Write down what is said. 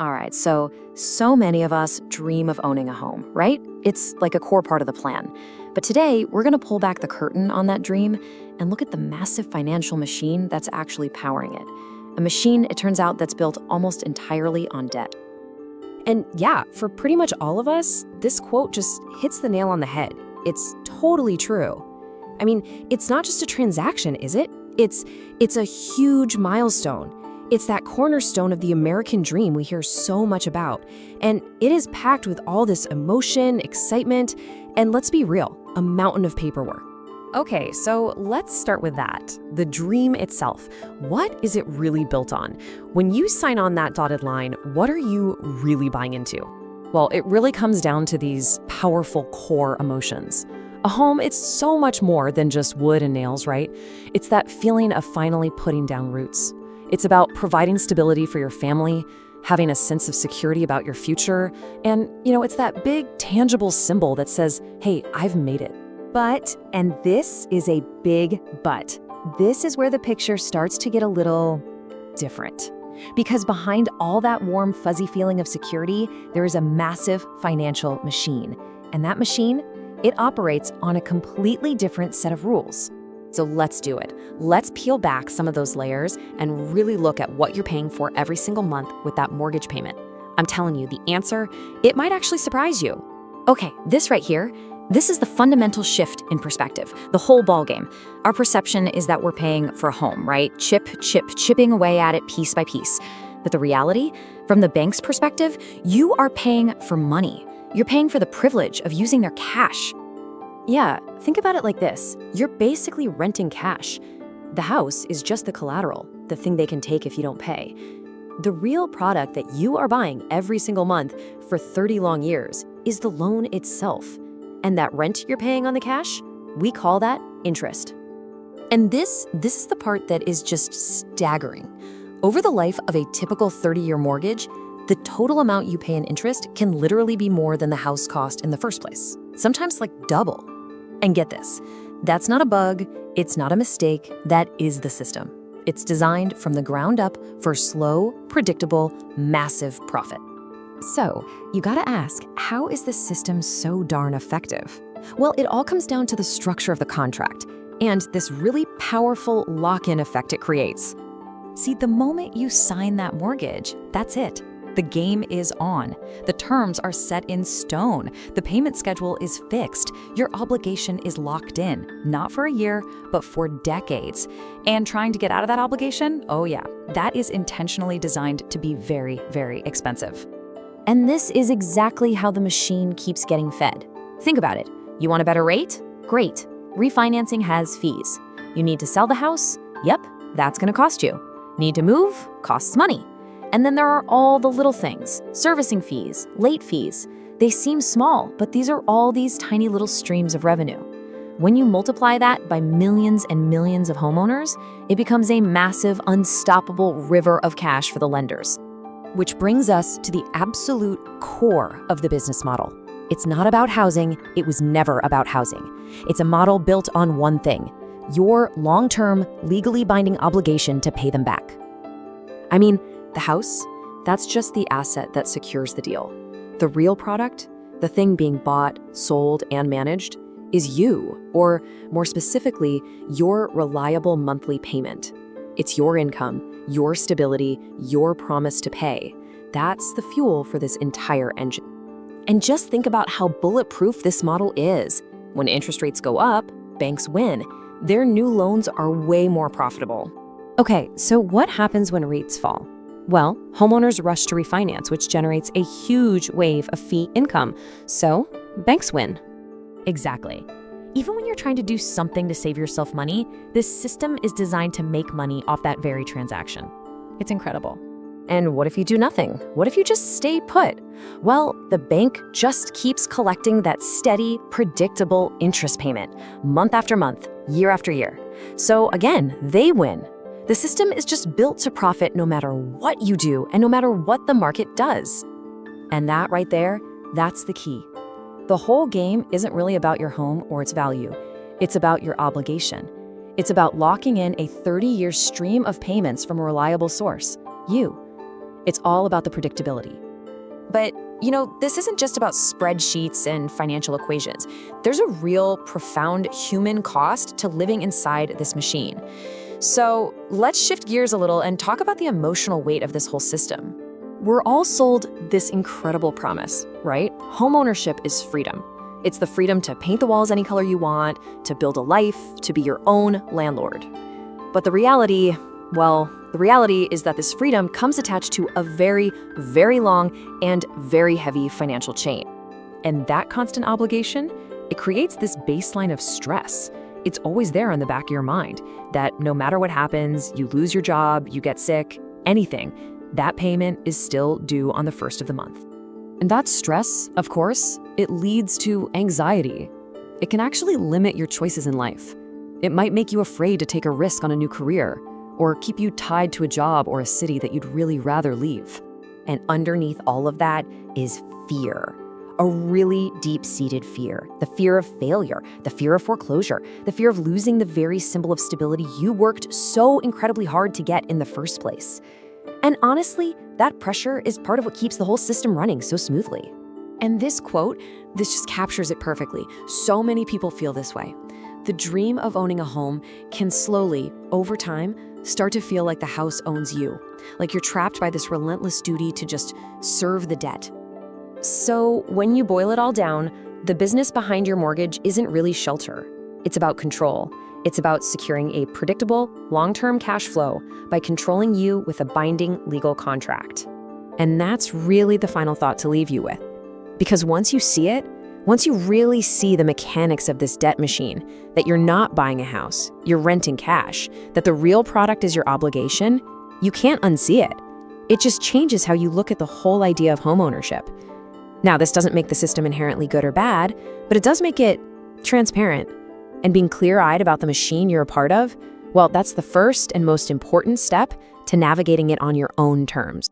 All right, so many of us dream of owning a home, right? It's like a core part of the plan. But today, we're going to pull back the curtain on that dream and look at the massive financial machine that's actually powering it. A machine, it turns out, that's built almost entirely on debt. And yeah, for pretty much all of us, this quote just hits the nail on the head. It's totally true. I mean, it's not just a transaction, is it? It's a huge milestone. It's that cornerstone of the American dream we hear so much about. And it is packed with all this emotion, excitement, and let's be real, a mountain of paperwork. Okay, so let's start with that. The dream itself. What is it really built on? When you sign on that dotted line, what are you really buying into? Well, it really comes down to these powerful core emotions. A home, it's so much more than just wood and nails, right? It's that feeling of finally putting down roots. It's about providing stability for your family, having a sense of security about your future, and, it's that big, tangible symbol that says, hey, I've made it. But, and this is a big but, this is where the picture starts to get a little different. Because behind all that warm, fuzzy feeling of security, there is a massive financial machine. And that machine, it operates on a completely different set of rules. So let's do it. Let's peel back some of those layers and really look at what you're paying for every single month with that mortgage payment. I'm telling you, the answer, it might actually surprise you. Okay, this right here, this is the fundamental shift in perspective, the whole ballgame. Our perception is that we're paying for a home, right? Chipping away at it piece by piece. But the reality, from the bank's perspective, you are paying for money. You're paying for the privilege of using their cash. Yeah, think about it like this. You're basically renting cash. The house is just the collateral, the thing they can take if you don't pay. The real product that you are buying every single month for 30 long years is the loan itself. And that rent you're paying on the cash, we call that interest. And this is the part that is just staggering. Over the life of a typical 30-year mortgage, the total amount you pay in interest can literally be more than the house cost in the first place. Sometimes like double. And get this, that's not a bug, it's not a mistake, that is the system. It's designed from the ground up for slow, predictable, massive profit. So, you gotta ask, how is this system so darn effective? Well, it all comes down to the structure of the contract and this really powerful lock-in effect it creates. See, the moment you sign that mortgage, that's it. The game is on. The terms are set in stone. The payment schedule is fixed. Your obligation is locked in, not for a year, but for decades. And trying to get out of that obligation, oh yeah, that is intentionally designed to be very, very expensive. And this is exactly how the machine keeps getting fed. Think about it. You want a better rate? Great. Refinancing has fees. You need to sell the house? Yep, that's going to cost you. Need to move? Costs money. And then there are all the little things, servicing fees, late fees. They seem small, but these are all these tiny little streams of revenue. When you multiply that by millions and millions of homeowners, it becomes a massive, unstoppable river of cash for the lenders. Which brings us to the absolute core of the business model. It's not about housing. It was never about housing. It's a model built on one thing: your long-term, legally binding obligation to pay them back. I mean, the house, that's just the asset that secures the deal. The real product, the thing being bought, sold, and managed, is you, or more specifically, your reliable monthly payment. It's your income, your stability, your promise to pay. That's the fuel for this entire engine. And just think about how bulletproof this model is. When interest rates go up, banks win. Their new loans are way more profitable. Okay, so what happens when rates fall? Well, homeowners rush to refinance, which generates a huge wave of fee income. So, banks win. Exactly. Even when you're trying to do something to save yourself money, this system is designed to make money off that very transaction. It's incredible. And what if you do nothing? What if you just stay put? Well, the bank just keeps collecting that steady, predictable interest payment, month after month, year after year. So again, they win. The system is just built to profit no matter what you do and no matter what the market does. And that right there, that's the key. The whole game isn't really about your home or its value. It's about your obligation. It's about locking in a 30-year stream of payments from a reliable source, you. It's all about the predictability. But, this isn't just about spreadsheets and financial equations. There's a real, profound human cost to living inside this machine. So let's shift gears a little and talk about the emotional weight of this whole system. We're all sold this incredible promise, right? Homeownership is freedom. It's the freedom to paint the walls any color you want, to build a life, to be your own landlord. But the reality is that this freedom comes attached to a very, very long and very heavy financial chain. And that constant obligation, it creates this baseline of stress. It's always there on the back of your mind that no matter what happens, you lose your job, you get sick, anything, that payment is still due on the first of the month. And that stress, of course, it leads to anxiety. It can actually limit your choices in life. It might make you afraid to take a risk on a new career, or keep you tied to a job or a city that you'd really rather leave. And underneath all of that is fear. A really deep-seated fear. The fear of failure, the fear of foreclosure, the fear of losing the very symbol of stability you worked so incredibly hard to get in the first place. And honestly, that pressure is part of what keeps the whole system running so smoothly. And this quote, this just captures it perfectly. So many people feel this way. The dream of owning a home can slowly, over time, start to feel like the house owns you, like you're trapped by this relentless duty to just serve the debt. So when you boil it all down, the business behind your mortgage isn't really shelter. It's about control. It's about securing a predictable, long-term cash flow by controlling you with a binding legal contract. And that's really the final thought to leave you with. Because once you see it, once you really see the mechanics of this debt machine, that you're not buying a house, you're renting cash, that the real product is your obligation, you can't unsee it. It just changes how you look at the whole idea of homeownership. Now, this doesn't make the system inherently good or bad, but it does make it transparent. And being clear-eyed about the machine you're a part of, well, that's the first and most important step to navigating it on your own terms.